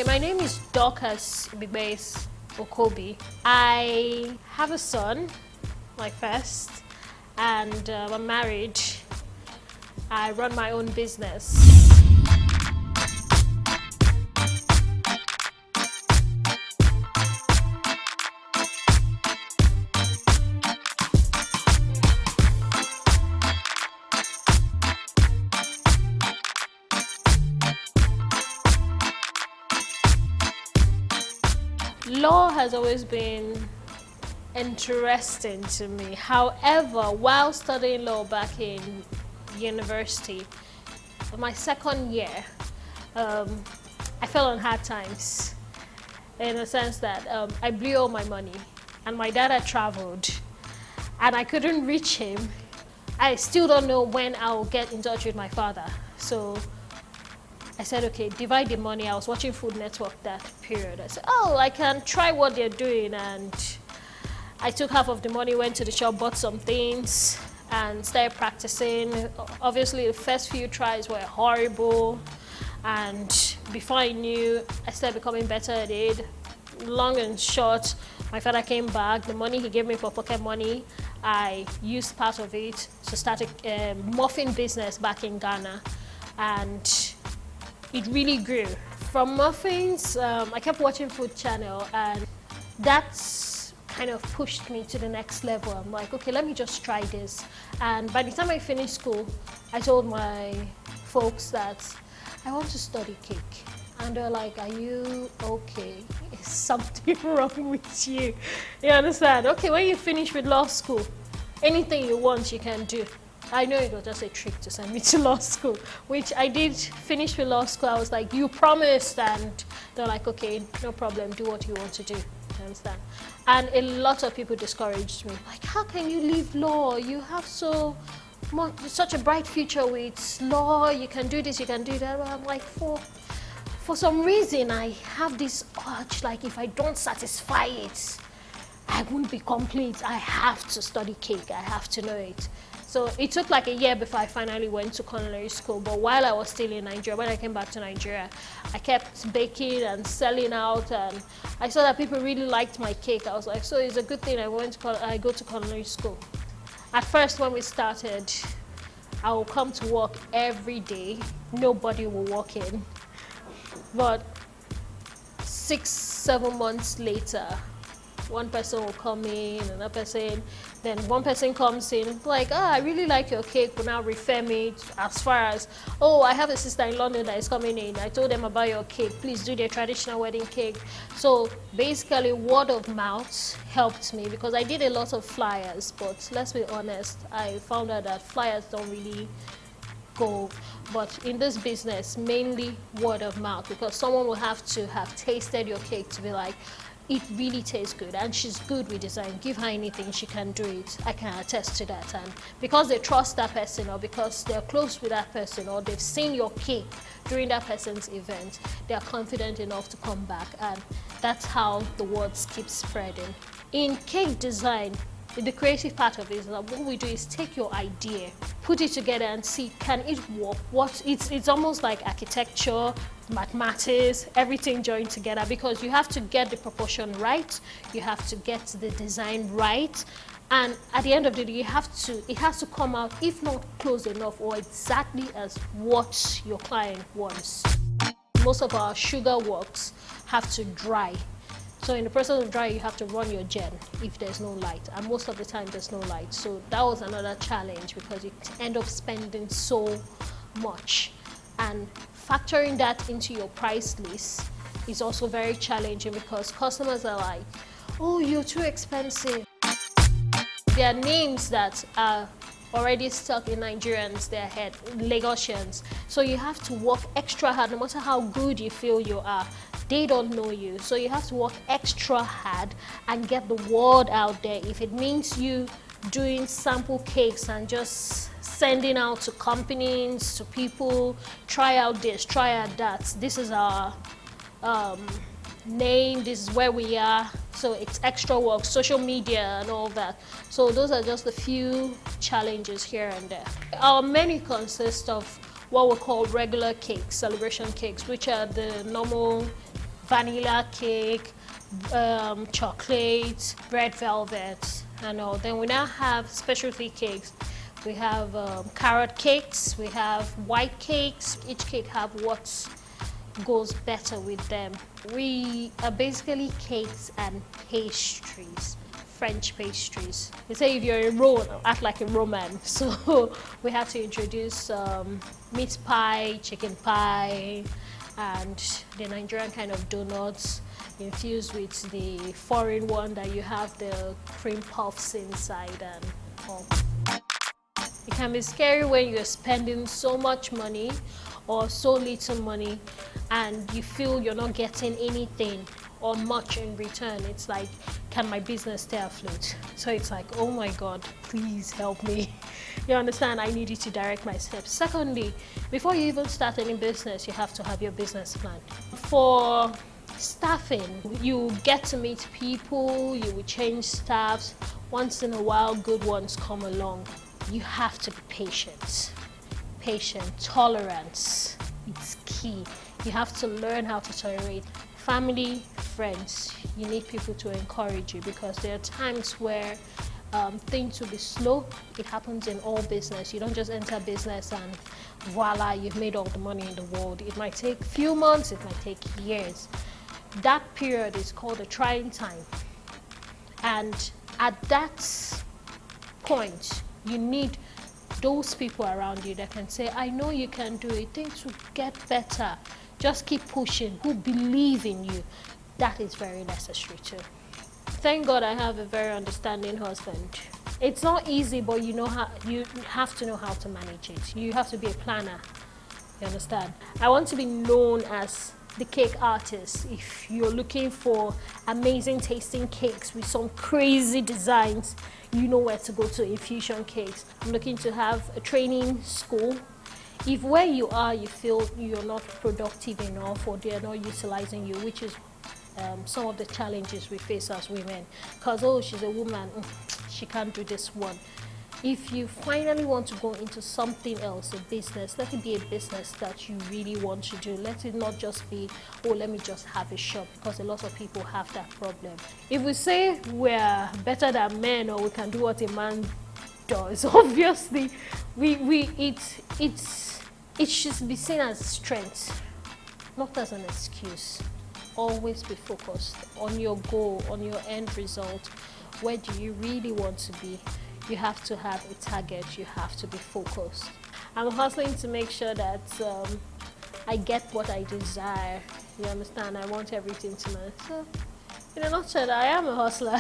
My name is Dorcas Bigbace Okobi. I have a son, my first, and I'm married. I run my own business. Law has always been interesting to me. However, while studying law back in university, my second year, I fell on hard times in the sense that I blew all my money and my dad had traveled and I couldn't reach him. I still don't know when I'll get in touch with my father. So I said, okay, divide the money. I was watching Food Network that period. I said, oh, I can try what they're doing. And I took half of the money, went to the shop, bought some things, and started practicing. Obviously, the first few tries were horrible. And before I knew, I started becoming better at it. Long and short, my father came back. The money he gave me for pocket money, I used part of it to start a muffin business back in Ghana. And it really grew. From muffins, I kept watching Food Channel, and that's kind of pushed me to the next level. I'm like, okay, let me just try this. And by the time I finished school, I told my folks that I want to study cake. And they're like, are you okay? Is something wrong with you? You understand? Okay, when you finish with law school, anything you want, you can do. I know it was just a trick to send me to law school, which I did finish with law school. I was like, you promised, and they're like, okay, no problem, do what you want to do. You understand? And a lot of people discouraged me. Like, how can you leave law? You have such a bright future with law. You can do this, you can do that. Well, I'm like, for some reason, I have this urge, like if I don't satisfy it, I won't be complete. I have to study cake. I have to know it. So it took like a year before I finally went to culinary school. But while I was still in Nigeria, when I came back to Nigeria, I kept baking and selling out, and I saw that people really liked my cake. I was like, so it's a good thing I go to culinary school. At first, when we started, I will come to work every day. Nobody will walk in. But 6-7 months later, one person will come in, another person, then one person comes in, like, I really like your cake, will now refer me as far as, oh, I have a sister in London that is coming in. I told them about your cake, please do their traditional wedding cake. So basically, word of mouth helped me because I did a lot of flyers, but let's be honest, I found out that flyers don't really go. But in this business, mainly word of mouth, because someone will have to have tasted your cake to be like, it really tastes good and she's good with design. Give her anything, she can do it. I can attest to that. And because they trust that person, or because they're close with that person, or they've seen your cake during that person's event, they are confident enough to come back. And that's how the words keep spreading. In cake design, the creative part of it is that what we do is take your idea, put it together and see, can it work? It's almost like architecture, mathematics, everything joined together, because you have to get the proportion right, you have to get the design right, and at the end of the day, it has to come out, if not close enough or exactly as what your client wants. Most of our sugar works have to dry. So in the process of drying, you have to run your gen if there's no light, and most of the time there's no light. So that was another challenge because you end up spending so much, and factoring that into your price list is also very challenging because customers are like, oh, you're too expensive. There are names that are already stuck in Nigerians, their head, Lagosians. So you have to work extra hard, no matter how good you feel you are. They don't know you, so you have to work extra hard and get the word out there. If it means you doing sample cakes and just sending out to companies, to people, try out this, try out that. This is our name, this is where we are. So it's extra work, social media and all that. So those are just a few challenges here and there. Our menu consists of what we call regular cakes, celebration cakes, which are the normal vanilla cake, chocolate, red velvet, and all. Then we now have specialty cakes. We have carrot cakes, we have white cakes. Each cake have what goes better with them. We are basically cakes and pastries, French pastries. They say if you're a Rome, act like a Roman. So we had to introduce meat pie, chicken pie, and the Nigerian kind of donuts infused with the foreign one that you have the cream puffs inside and all. It can be scary when you're spending so much money or so little money and you feel you're not getting anything or much in return. It's like, can my business stay afloat? So it's like, oh my God, please help me. You understand? I need you to direct my steps. Secondly, before you even start any business, you have to have your business plan. For staffing, you get to meet people, you will change staffs. Once in a while, good ones come along. You have to be patient. Tolerance, it's key. You have to learn how to tolerate. Family, friends, you need people to encourage you because there are times where things will be slow. It happens in all business. You don't just enter business and voila, you've made all the money in the world. It might take a few months, it might take years. That period is called a trying time. And at that point, you need those people around you that can say, I know you can do it, things will get better. Just keep pushing, who believe in you. That is very necessary too. Thank God I have a very understanding husband. It's not easy, but you have to know how to manage it. You have to be a planner, you understand? I want to be known as the cake artist. If you're looking for amazing tasting cakes with some crazy designs, you know where to go to. Infusion Cakes. I'm looking to have a training school. If where you are you feel you're not productive enough or they're not utilizing you, which is some of the challenges we face as women, because oh, she's a woman, she can't do this one. If you finally want to go into something else, a business, let it be a business that you really want to do. Let it not just be, oh, let me just have a shop, because a lot of people have that problem. If we say we're better than men or we can do what a man does, obviously, it should be seen as strength, not as an excuse. Always be focused on your goal, on your end result. Where do you really want to be? You have to have a target, you have to be focused. I'm hustling to make sure that I get what I desire. You understand? I want everything to matter. So, in a nutshell, I am a hustler.